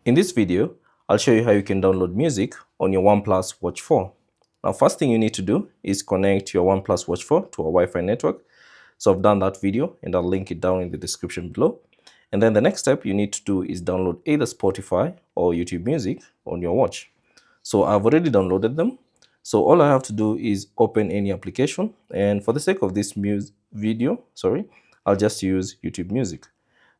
In this video, I'll show you how you can download music on your OnePlus Watch 4. Now, first thing you need to do is connect your OnePlus Watch 4 to a Wi-Fi network. So I've done that video and I'll link it down in the description below. And then the next step you need to do is download either Spotify or YouTube Music on your watch. So I've already downloaded them. So all I have to do is open any application. And for the sake of this video, I'll just use YouTube Music.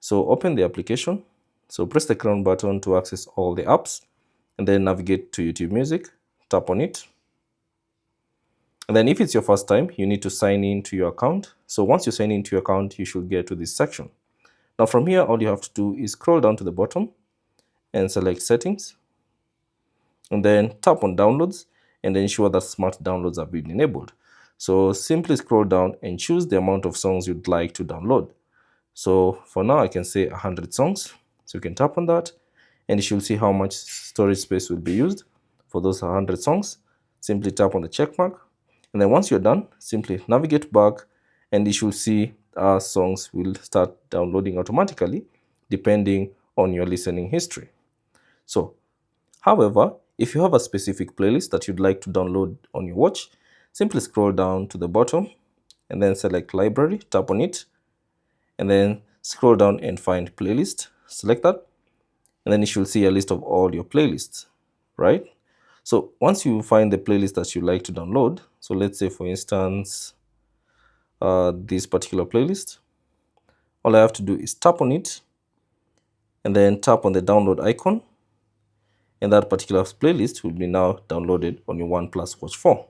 So open the application. So press the crown button to access all the apps and then navigate to YouTube Music, tap on it. And then if it's your first time, you need to sign in to your account. So once you sign into your account, you should get to this section. Now from here, all you have to do is scroll down to the bottom and select settings and then tap on downloads and ensure that smart downloads have been enabled. So simply scroll down and choose the amount of songs you'd like to download. So for now, I can say 100 songs. So you can tap on that and you should see how much storage space will be used for those 100 songs. Simply tap on the check mark. And then once you're done, simply navigate back and you should see our songs will start downloading automatically depending on your listening history. So, however, if you have a specific playlist that you'd like to download on your watch, simply scroll down to the bottom and then select library, tap on it, and then scroll down and find playlist, select that, and then you should see a list of all your playlists, right? So once you find the playlist that you like to download, so let's say for instance, this particular playlist, all I have to do is tap on it and then tap on the download icon, and that particular playlist will be now downloaded on your OnePlus Watch 4.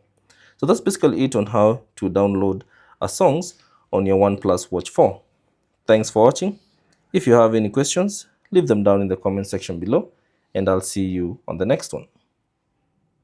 So that's basically it on how to download songs on your OnePlus Watch 4. Thanks for watching. If you have any questions, leave them down in the comment section below, and I'll see you on the next one.